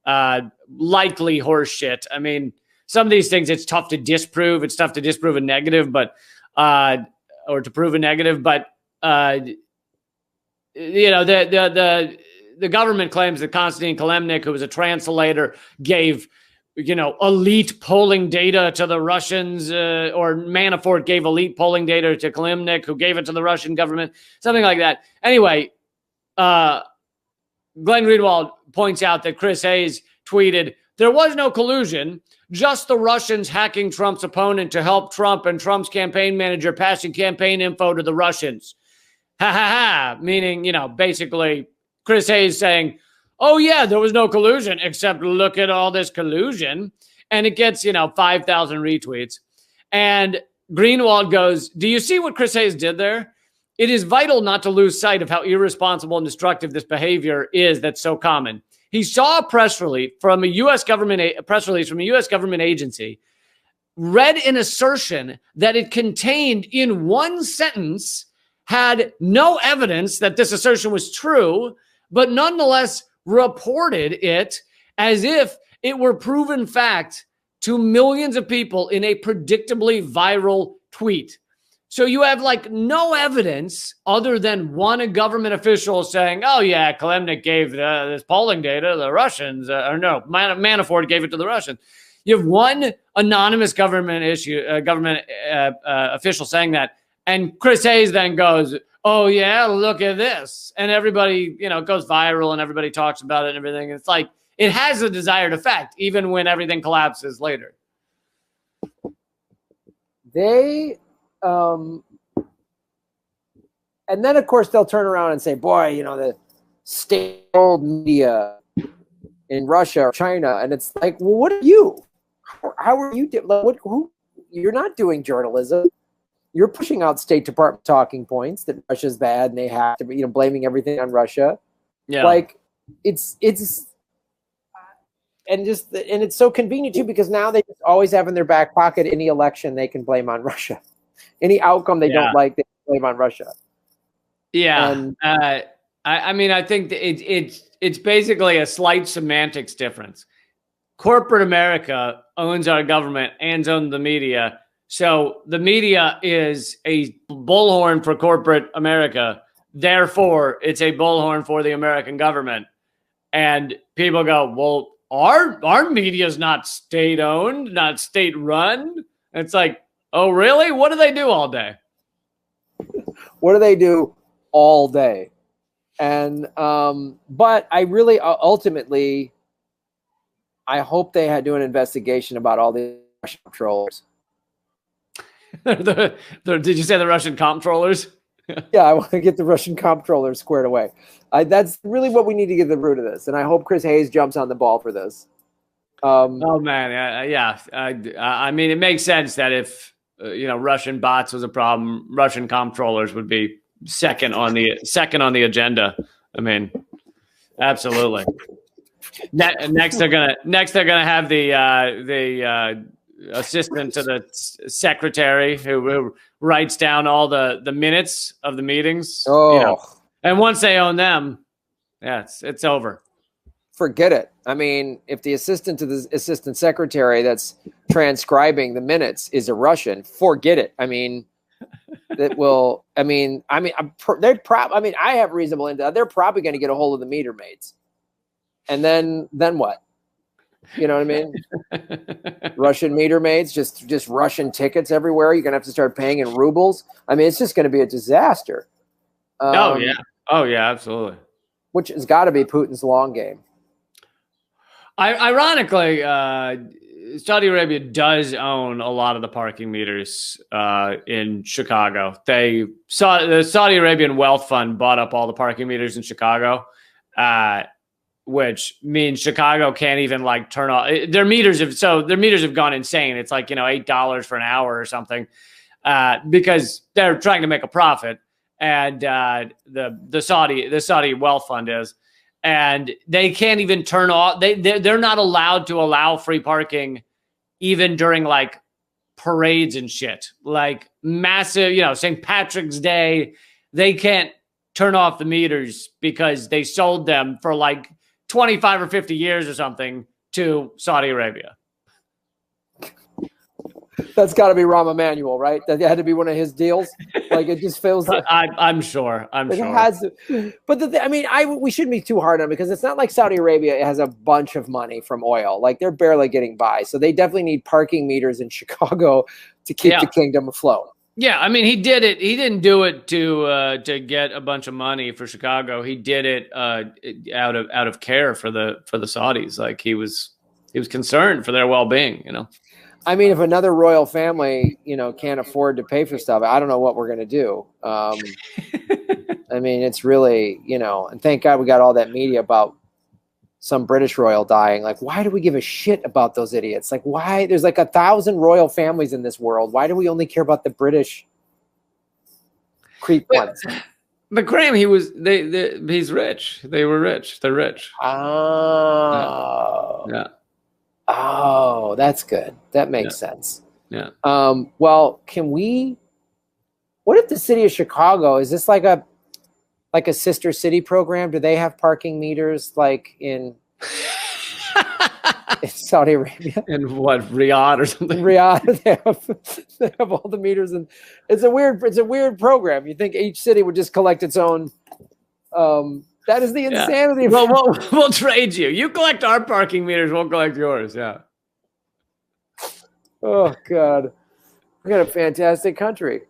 likely horse shit. I mean, some of these things it's tough to disprove. It's tough to disprove a negative, but or to prove a negative. But you know, the government claims that Konstantin Kalemnik, who was a translator, gave, you know, elite polling data to the Russians, or Manafort gave elite polling data to Kalemnik, who gave it to the Russian government, something like that. Anyway, Glenn Greenwald points out that Chris Hayes tweeted, "There was no collusion, just the Russians hacking Trump's opponent to help Trump and Trump's campaign manager passing campaign info to the Russians." Ha ha ha, meaning, you know, basically Chris Hayes saying, oh yeah, there was no collusion, except look at all this collusion. And it gets, you know, 5,000 retweets. And Greenwald goes, do you see what Chris Hayes did there? It is vital not to lose sight of how irresponsible and destructive this behavior is that's so common. He saw a press release from a U.S. government agency, read an assertion that it contained in one sentence, had no evidence that this assertion was true, but nonetheless reported it as if it were proven fact to millions of people in a predictably viral tweet. So you have like no evidence other than one government official saying, oh yeah, Kalemnik gave this polling data to the Russians, or no, Manafort gave it to the Russians. You have one anonymous government official saying that. And Chris Hayes then goes, oh yeah, look at this. And everybody, you know, it goes viral and everybody talks about it and everything. It's like, it has the desired effect, even when everything collapses later. They, and then of course they'll turn around and say, boy, you know, the state-owned media in Russia or China. And it's like, well, what are you? How are you? You're not doing journalism. You're pushing out State Department talking points that Russia's bad and they have to be, you know, blaming everything on Russia. Yeah. Like it's and it's so convenient too, because now they just always have in their back pocket any election they can blame on Russia. Any outcome they don't like, they blame on Russia. Yeah. And, I mean, I think it's basically a slight semantics difference. Corporate America owns our government and owns the media. So the media is a bullhorn for corporate America. Therefore, it's a bullhorn for the American government. And people go, well, our media is not state-owned, not state-run. It's like, oh, really? What do they do all day? What do they do all day? And but I really ultimately, I hope they do an investigation about all the Russian controllers. Did you say the Russian comptrollers? Yeah, I want to get the Russian comptrollers squared away. That's really what we need to get to the root of this. And I hope Chris Hayes jumps on the ball for this. Oh man, yeah. I mean, it makes sense that if you know, Russian bots was a problem, Russian comptrollers would be second on the agenda. I mean, absolutely. Next they're gonna have the assistant to the secretary who writes down all the minutes of the meetings. Oh, you know. And once they own them, yeah, it's over. Forget it. I mean, if the assistant to the assistant secretary that's transcribing the minutes is a Russian, forget it. I mean, that will. I mean, I have reasonable intel. They're probably going to get a hold of the meter maids, and then what? You know what I mean? Russian meter maids, just Russian tickets everywhere. You're going to have to start paying in rubles. I mean, it's just going to be a disaster. Oh, yeah, absolutely. Which has got to be Putin's long game. Ironically, Saudi Arabia does own a lot of the parking meters in Chicago. The Saudi Arabian Wealth Fund bought up all the parking meters in Chicago, which means Chicago can't even like turn off their meters. Their meters have gone insane. It's like, you know, $8 for an hour or something, because they're trying to make a profit. And the Saudi Wealth Fund is, and they can't even turn off. They're not allowed to allow free parking even during like parades and shit, like massive, you know, St. Patrick's Day. They can't turn off the meters because they sold them for like 25 or 50 years or something to Saudi Arabia. That's got to be Rahm Emanuel, right? That had to be one of his deals. Like it just feels. I'm sure. I'm sure. It has to. But we shouldn't be too hard on it because it's not like Saudi Arabia has a bunch of money from oil. Like they're barely getting by, so they definitely need parking meters in Chicago to keep the kingdom afloat. Yeah, I mean, he did it. He didn't do it to get a bunch of money for Chicago. He did it out of care for the Saudis. Like he was concerned for their well-being. You know. I mean, if another royal family, can't afford to pay for stuff, I don't know what we're going to do. I mean, it's really, and thank God we got all that media about some British royal dying. Like, why do we give a shit about those idiots? Like, why? There's like 1,000 royal families in this world. Why do we only care about the British creep ones? But Graham, he's rich. They were rich. They're rich. Oh. Yeah. Oh, that's good. That makes sense. Yeah. Well, what if the city of Chicago, is this like a sister city program? Do they have parking meters like in Saudi Arabia? In what, Riyadh or something? Riyadh, they have all the meters, and it's a weird program. You think each city would just collect its own that is the insanity. Well, we'll trade you. You collect our parking meters, we'll collect yours. Yeah. Oh God, we got a fantastic country.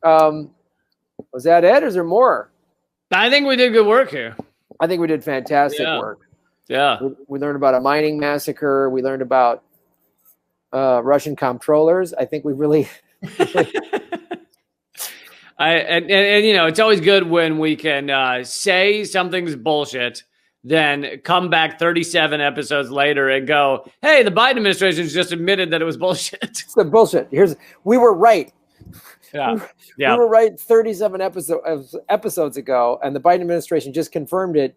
Was that it, or is there more? I think we did good work here. I think we did fantastic work. Yeah. We learned about a mining massacre. We learned about Russian comptrollers. I think we really. And it's always good when we can say something's bullshit, then come back 37 episodes later and go, hey, the Biden administration's just admitted that it was bullshit. It's the bullshit. We were right. Yeah. We were right 37 episodes ago, and the Biden administration just confirmed it,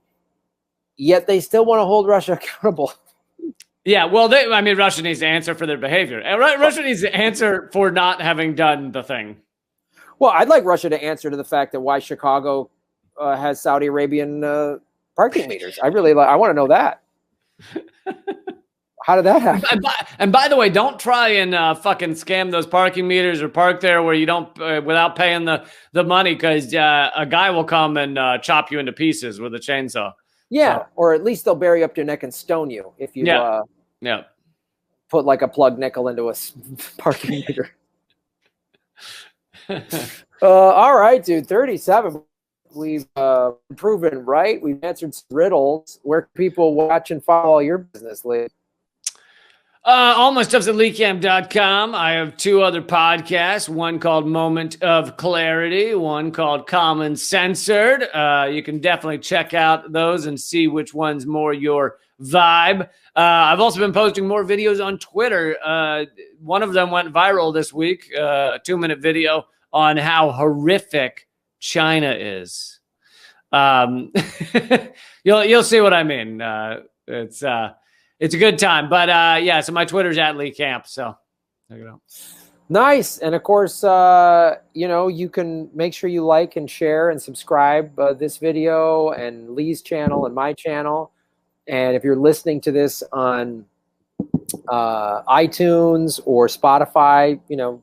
yet they still want to hold Russia accountable. Yeah, well, Russia needs to answer for their behavior. And Russia needs to answer for not having done the thing. Well, I'd like Russia to answer to the fact that why Chicago has Saudi Arabian parking meters. I want to know that. How did that happen? And by the way, don't try and fucking scam those parking meters or park there where you don't without paying the money, because a guy will come and chop you into pieces with a chainsaw. Yeah, so. Or at least they'll bury you up to your neck and stone you if you put like a plug nickel into a parking meter. All right, dude. 37. We've proven right. We've answered some riddles. Where can people watch and follow your business, Lee? All my stuff's at leecamp.com. I have two other podcasts, one called Moment of Clarity, one called Common Censored. You can definitely check out those and see which one's more your vibe. I've also been posting more videos on Twitter. One of them went viral this week, a 2-minute video on how horrific China is. You'll see what I mean. It's a good time, but so my Twitter's at Lee Camp. So there you go. Nice. And of course, you can make sure you like and share and subscribe this video and Lee's channel and my channel. And if you're listening to this on iTunes or Spotify,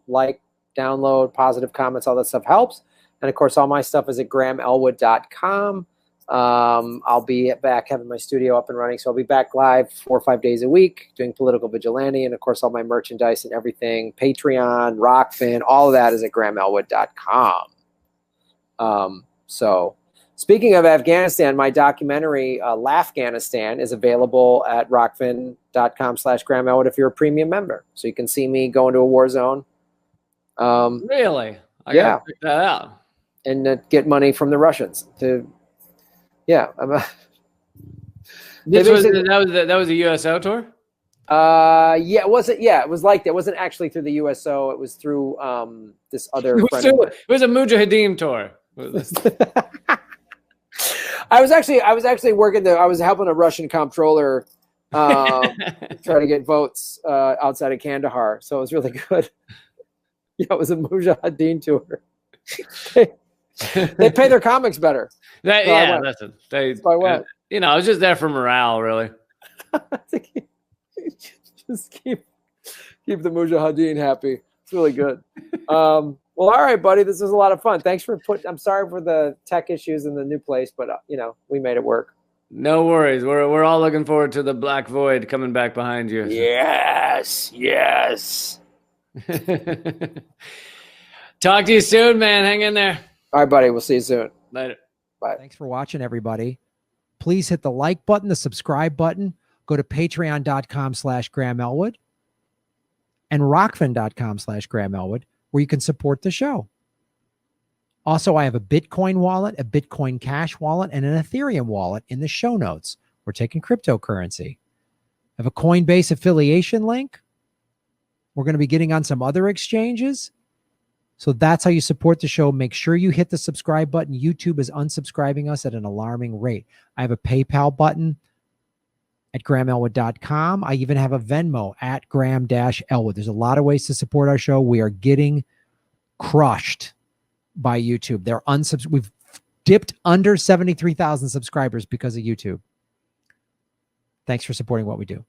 like, download, positive comments, all that stuff helps. And of course, all my stuff is at grahamelwood.com. I'll be back having my studio up and running. So I'll be back live 4 or 5 days a week doing political vigilante. And of course, all my merchandise and everything, Patreon, Rockfin, all of that is at grahamelwood.com. So speaking of Afghanistan, my documentary, Lafghanistan, is available at rockfin.com/grahamelwood if you're a premium member. So you can see me going to a war zone. Really? I gotta check that out. And get money from the Russians to, that was a USO tour? It wasn't. Yeah, it was like that. It wasn't actually through the USO. It was through this other. It was a Mujahideen tour. I was actually working there. I was helping a Russian comptroller try to get votes outside of Kandahar. So it was really good. Yeah, it was a Mujahideen tour. They pay their comics better. That's why I went. I was just there for morale, really. Just keep the Mujahideen happy. It's really good. Well, all right, buddy. This was a lot of fun. Thanks for I'm sorry for the tech issues in the new place, but we made it work. No worries. We're all looking forward to the Black Void coming back behind you. Yes. Talk to you soon, man. Hang in there. All right, buddy. We'll see you soon. Later. Bye. Thanks for watching, everybody. Please hit the like button, the subscribe button. Go to patreon.com/Graham Elwood and rockfin.com/Graham Elwood, where you can support the show. Also, I have a Bitcoin wallet, a Bitcoin Cash wallet, and an Ethereum wallet in the show notes. We're taking cryptocurrency. I have a Coinbase affiliation link. We're going to be getting on some other exchanges. So that's how you support the show. Make sure you hit the subscribe button. YouTube is unsubscribing us at an alarming rate. I have a PayPal button at GrahamElwood.com. I even have a Venmo at Graham-Elwood. There's a lot of ways to support our show. We are getting crushed by YouTube. We've dipped under 73,000 subscribers because of YouTube. Thanks for supporting what we do.